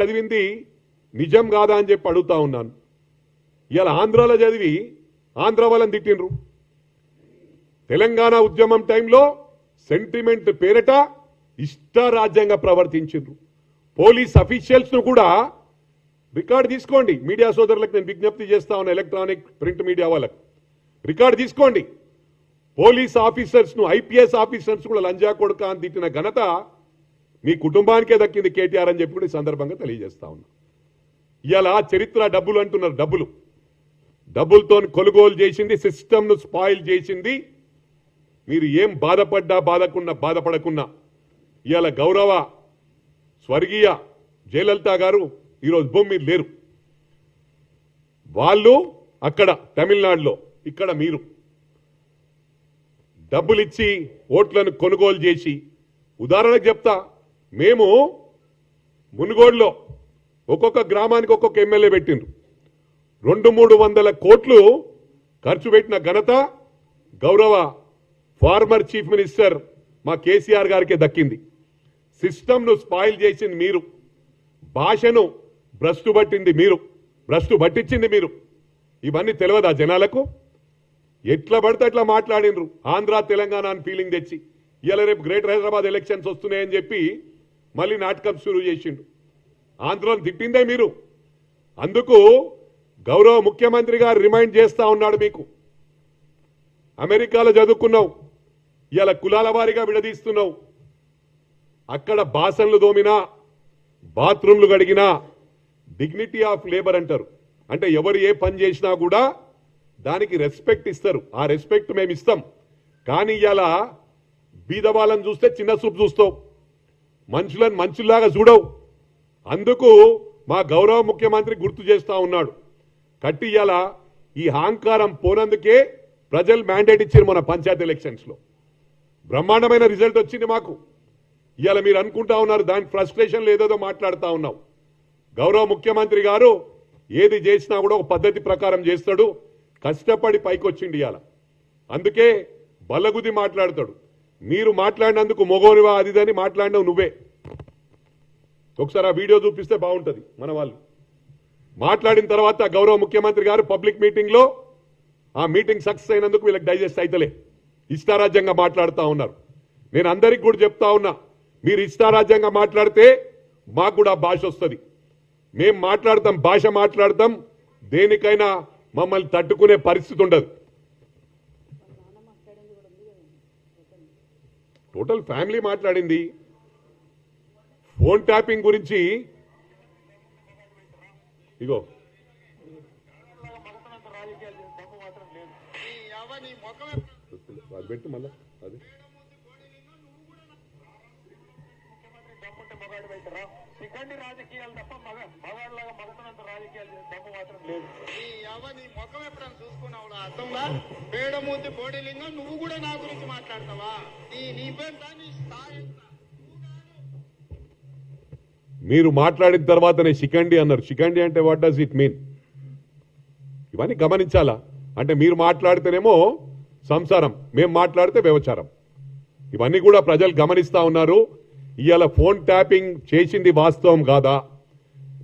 చదివింది నిజం కాదా అని చెప్పి అడుగుతా ఉన్నాను. ఇలా ఆంధ్రాలో చదివి ఆంధ్ర వాళ్ళని తిట్టిండ్రు. తెలంగాణ ఉద్యమం టైంలో సెంటిమెంట్ పేరిట ఇష్టారాజ్యంగా ప్రవర్తించిండ్రు. పోలీస్ అఫీషియల్స్ ను కూడా రికార్డు తీసుకోండి. మీడియా సోదరులకు నేను విజ్ఞప్తి చేస్తా ఉన్నా, ఎలక్ట్రానిక్ ప్రింట్ మీడియా వాళ్ళకు రికార్డు తీసుకోండి. పోలీస్ ఆఫీసర్స్ ను, ఐపీఎస్ ఆఫీసర్స్ కూడా లంజా కొడుక అని తిట్టిన ఘనత మీ కుటుంబానికే దక్కింది కేటీఆర్ అని చెప్పి కూడా ఈ సందర్భంగా తెలియజేస్తా ఉన్నా. ఇలా చరిత్ర డబ్బులు అంటున్నారు. డబ్బులతో కొనుగోలు చేసింది, సిస్టమ్ను స్పాయిల్ చేసింది. మీరు ఏం బాధపడకున్నా ఇవాళ గౌరవ స్వర్గీయ జయలలిత గారు ఈరోజు భూమి మీద లేరు. వాళ్ళు అక్కడ తమిళనాడులో, ఇక్కడ మీరు డబ్బులిచ్చి ఓట్లను కొనుగోలు చేసి, ఉదాహరణకు చెప్తా, మేము మునుగోడులో ఒక్కొక్క గ్రామానికి ఒక్కొక్క ఎమ్మెల్యే పెట్టిండ్రు. 200-300 కోట్లు ఖర్చు పెట్టిన ఘనత గౌరవ ఫార్మర్ చీఫ్ మినిస్టర్ మా కేసీఆర్ గారికే దక్కింది. సిస్టమ్ను స్పాయిల్ చేసింది మీరు, భాషను భ్రష్టు పట్టించింది మీరు. ఇవన్నీ తెలియదా జనాలకు? ఎట్లా పడితే అట్లా మాట్లాడినరు. ఆంధ్ర తెలంగాణ అని ఫీలింగ్ తెచ్చి ఇలా రేపు గ్రేటర్ హైదరాబాద్ ఎలక్షన్స్ వస్తున్నాయని చెప్పి మళ్ళీ నాటకం షురూ చేసిండు. ఆంధ్రను తిట్టిందే మీరు. అందుకు గౌరవ ముఖ్యమంత్రి గారు రిమైండ్ చేస్తా ఉన్నాడు. మీకు అమెరికాలో చదువుకున్నావు, ఇలా కులాల వారీగా విడదీస్తున్నావు. అక్కడ బాసన్లు దోమినా, బాత్రూమ్లు కడిగినా డిగ్నిటీ ఆఫ్ లేబర్ అంటారు. అంటే ఎవరు ఏ పని చేసినా కూడా దానికి రెస్పెక్ట్ ఇస్తారు. ఆ రెస్పెక్ట్ మేము ఇస్తాం. కానీ ఇలా బీదవాళ్ళని చూస్తే చిన్న చూపు చూస్తావు, మనుషులను మనుషుల్లాగా చూడవు. అందుకు మా గౌరవ ముఖ్యమంత్రి గుర్తు చేస్తా ఉన్నాడు. కట్టి ఇలా ఈ అహంకారం పోనందుకే ప్రజలు మ్యాండేట్ ఇచ్చారు. మన పంచాయతీ ఎలక్షన్స్ లో బ్రహ్మాండమైన రిజల్ట్ వచ్చింది మాకు. ఇవాళ మీరు అనుకుంటా ఉన్నారు దాని ఫ్రస్ట్రేషన్లో ఏదేదో మాట్లాడుతూ ఉన్నాం. గౌరవ ముఖ్యమంత్రి గారు ఏది చేసినా కూడా ఒక పద్ధతి ప్రకారం చేస్తాడు. కష్టపడి పైకి వచ్చిండి ఇవాళ. అందుకే బల్లగుద్ది మాట్లాడతాడు. మీరు మాట్లాడినందుకు మొగోనివా అదిదని మాట్లాడినావు నువ్వే. ఒకసారి ఆ వీడియో చూపిస్తే బాగుంటుంది. మన వాళ్ళు మాట్లాడిన తర్వాత గౌరవ ముఖ్యమంత్రి గారు పబ్లిక్ మీటింగ్ లో ఆ మీటింగ్ సక్సెస్ అయినందుకు వీళ్ళకి డైజెస్ట్ అయితలే, ఇష్టారాజ్యంగా మాట్లాడుతూ ఉన్నారు. నేను అందరికి కూడా చెప్తా ఉన్నా, మీరు ఇష్టారాజ్యంగా మాట్లాడితే మాకు కూడా భాష వస్తుంది. మేం మాట్లాడతాం, భాష మాట్లాడతాం. దేనికైనా మమ్మల్ని తట్టుకునే పరిస్థితి ఉండదు. టోటల్ ఫ్యామిలీ మాట్లాడింది. ఫోన్ ట్యాపింగ్ గురించి ఇగో పెట్టు మళ్ళా అది సిగ్గండి రాజకీయాలు తప్ప మగాళ్ళగా మగతనంత రాజకీయాలు దమ్ము మాత్రం లేదు. నీ ముఖం ఎప్పుడైనా చూసుకున్నావు అర్థంలా? పేడమూతి బోడిలింగం, నువ్వు కూడా నా గురించి మాట్లాడతావా? నీ స్థాయి. మీరు మాట్లాడిన తర్వాతనే శిఖండి అన్నారు. శిఖండి అంటే వాట్ డస్ ఇట్ మీన్? ఇవన్నీ గమనించాలా? అంటే మీరు మాట్లాడితేనేమో సంసారం, మేము మాట్లాడితే వ్యభిచారం. ఇవన్నీ కూడా ప్రజలు గమనిస్తా ఉన్నారు. ఇవాళ ఫోన్ ట్యాపింగ్ చేసింది వాస్తవం కాదా?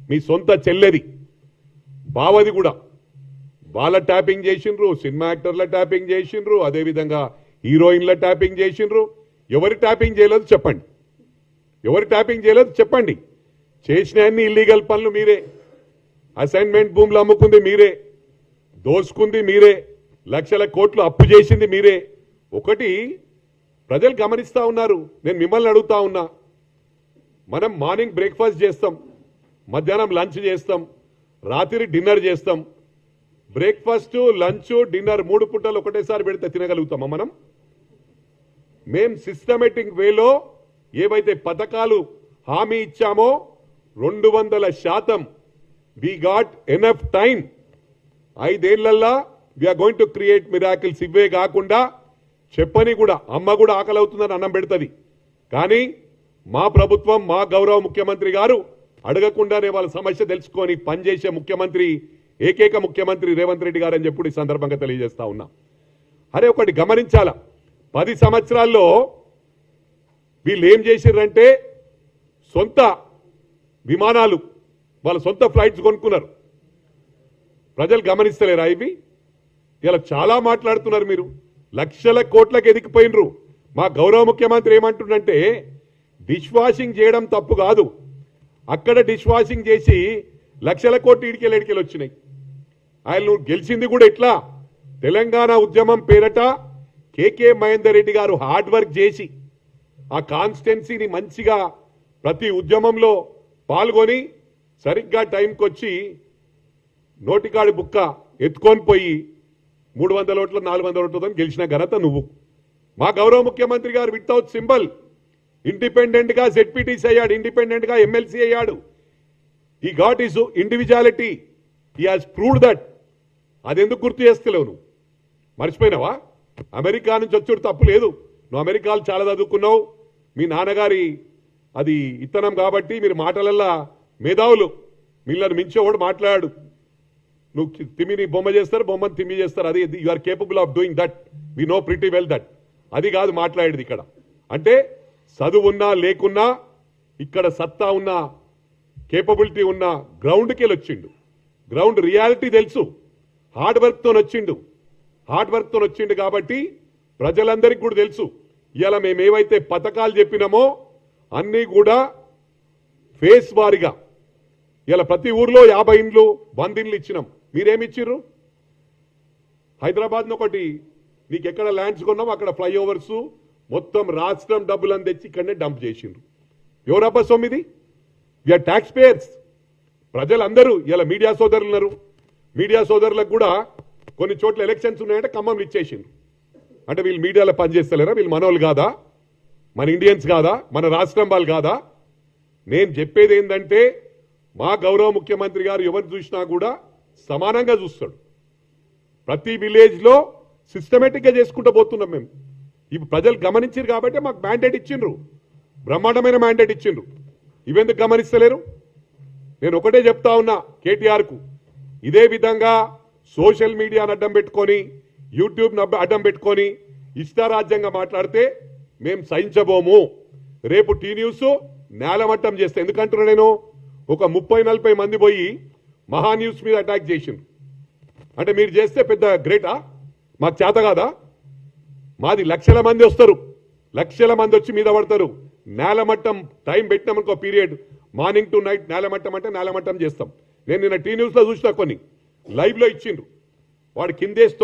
మీ సొంత చెల్లెది, బావది కూడా వాళ్ళ ట్యాపింగ్ చేసిండ్రు, సినిమా యాక్టర్ల ట్యాపింగ్ చేసిండ్రు, అదేవిధంగా హీరోయిన్ల ట్యాపింగ్ చేసిండ్రు. ఎవరి ట్యాపింగ్ చేయలేదు చెప్పండి, ఎవరి ట్యాపింగ్ చేయలేదు చెప్పండి. చేసిన అన్ని ఇల్లీగల్ పనులు మీరే, అసైన్మెంట్ భూములు అమ్ముకుంది మీరే, దోసుకుంది మీరే, లక్షల కోట్లు అప్పు చేసింది మీరే. ఒకటి ప్రజలు గమనిస్తా ఉన్నారు. నేను మిమ్మల్ని అడుగుతా ఉన్నా, మనం మార్నింగ్ బ్రేక్ఫాస్ట్ చేస్తాం, మధ్యాహ్నం లంచ్ చేస్తాం, రాత్రి డిన్నర్ చేస్తాం. బ్రేక్ఫాస్ట్, లంచ్, డిన్నర్ 3 పూటలు ఒకటేసారి పెడితే తినగలుగుతామా మనం? మేం సిస్టమేటిక్ వేలో ఏవైతే పథకాలు హామీ ఇచ్చామో 200% వి గాట్ ఎనఫ్ టైం. 5 ఏళ్లల్లా we are going to create miracles. ఇవే కాకుండా చెప్పని కూడా అమ్మ కూడా ఆకలి అవుతుందని అన్నం పెడుతుంది. కానీ మా ప్రభుత్వం, మా గౌరవ ముఖ్యమంత్రి గారు అడగకుండానే వాళ్ళ సమస్య తెలుసుకొని పనిచేసే ముఖ్యమంత్రి, ఏకైక ముఖ్యమంత్రి రేవంత్ రెడ్డి గారు అని చెప్పి ఈ సందర్భంగా తెలియజేస్తా ఉన్నా. అరే ఒకటి గమనించాల, 10 సంవత్సరాల్లో వీళ్ళు ఏం చేసిర్రంటే సొంత విమానాలు వాళ్ళ సొంత ఫ్లైట్స్ కొనుక్కున్నారు. ప్రజలు గమనిస్తలేరా ఇవి? ఇలా చాలా మాట్లాడుతున్నారు మీరు. లక్షల కోట్లకు ఎదిగిపోయినరు. మా గౌరవ ముఖ్యమంత్రి ఏమంటుండంటే డిష్ వాషింగ్ చేయడం తప్పు కాదు, అక్కడ డిష్ వాషింగ్ చేసి లక్షల కోట్లు ఇడికెళ్ళి వచ్చినాయి. ఆయన నువ్వు గెలిచింది కూడా ఇట్లా తెలంగాణ ఉద్యమం పేరట కేకే మహేందర్ రెడ్డి గారు హార్డ్ వర్క్ చేసి ఆ కాన్స్టిట్యున్సీని మంచిగా ప్రతి ఉద్యమంలో పాల్గొని సరిగ్గా టైంకి వచ్చి నోటికాడి బుక్క ఎత్తుకొని పోయి 300 ఓట్లు 400 ఓట్లతో గెలిచిన ఘనత నువ్వు. మా గౌరవ ముఖ్యమంత్రి గారు వితౌట్ సింబల్ ఇండిపెండెంట్ గా జెడ్పీటీసీ అయ్యాడు, ఇండిపెండెంట్ గా ఎమ్మెల్సీ అయ్యాడు. ఈ got is individuality, he has proved that. అదెందుకు గుర్తు చేస్తలేవు నువ్వు? మర్చిపోయినావా? అమెరికా నుంచి వచ్చాడు తప్పు లేదు, నువ్వు అమెరికాలో చాలా చదువుకున్నావు, మీ నాన్నగారి అది ఇత్తనం కాబట్టి మీరు మాటలల్లా మేధావులు, మిమ్మల్ని మించేవాడు మాట్లాడు. నువ్వు తిమ్మిని బొమ్మ చేస్తారు, బొమ్మని తిమ్మి చేస్తారు, అది you are capable of doing that, we know pretty well that. అది కాదు మాట్లాడేది ఇక్కడ. అంటే చదువున్నా లేకున్నా ఇక్కడ సత్తా ఉన్న కేపబిలిటీ ఉన్న గ్రౌండ్కి వెళ్ళి వచ్చిండు. గ్రౌండ్ రియాలిటీ తెలుసు, హార్డ్ వర్క్తో వచ్చిండు కాబట్టి ప్రజలందరికీ కూడా తెలుసు. ఇలా మేమేవైతే పథకాలు చెప్పినామో అన్నీ కూడా ఫేస్ వారిగా ఇలా ప్రతి ఊర్లో 50 ఇండ్లు 100 ఇండ్లు ఇచ్చినాం. మీరేమిచ్చిర్రు? హైదరాబాద్ను ఒకటి నీకు ఎక్కడ ల్యాండ్స్ కొన్నాం అక్కడ ఫ్లైఓవర్స్ మొత్తం రాష్ట్రం డబ్బులను తెచ్చి ఇక్కడనే డంప్ చేసిండ్రు. ఎవరబ్బా సొమ్మిది? We are tax payers. ప్రజలందరూ ఇలా మీడియా సోదరులు ఉన్నారు, మీడియా సోదరులకు కూడా కొన్ని చోట్ల ఎలక్షన్స్ ఉన్నాయంటే ఖమ్మంలు ఇచ్చేసిండ్రు. అంటే వీళ్ళు మీడియాలో పనిచేస్తలేరా? వీళ్ళు మనోళ్ళు కాదా? మన ఇండియన్స్ కాదా? మన రాష్ట్రం వాళ్ళు కాదా? నేను చెప్పేది ఏంటంటే మా గౌరవ ముఖ్యమంత్రి గారు ఎవరు చూసినా కూడా సమానంగా చూస్తాడు. ప్రతి విలేజ్ లో సిస్టమేటిక్ గా చేసుకుంటూ పోతున్నాం మేము. ఇప్పుడు ప్రజలు గమనించారు కాబట్టి మాకు మ్యాండేట్ ఇచ్చిండ్రు, బ్రహ్మాండమైన మ్యాండేట్ ఇచ్చిండ్రు. ఇవెందుకు గమనిస్తలేరు? నేను ఒకటే చెప్తా ఉన్నా కేటీఆర్కు, ఇదే విధంగా సోషల్ మీడియాను అడ్డం పెట్టుకొని యూట్యూబ్ అడ్డం పెట్టుకొని ఇష్టారాజ్యంగా మాట్లాడితే మేము సహించబోము. రేపు టీ న్యూస్ నేలమట్టం చేస్తే, ఎందుకంటున్నా నేను ఒక 30-40 మంది పోయి మహా న్యూస్ మీద అటాక్ చేసిండ్రు. అంటే మీరు చేస్తే పెద్ద గ్రేటా? మాకు చేత కాదా? మాది లక్షల మంది వస్తారు, లక్షల మంది వచ్చి మీద పడతారు. నేలమట్టం టైం పెట్టినామనుకో పీరియడ్, మార్నింగ్ టు నైట్ నేలమట్టం అంటే నేలమట్టం చేస్తాం. నేను నిన్న టీ న్యూస్లో చూసిన కొన్ని లైవ్లో ఇచ్చిండ్రు, వాడు కిందేసి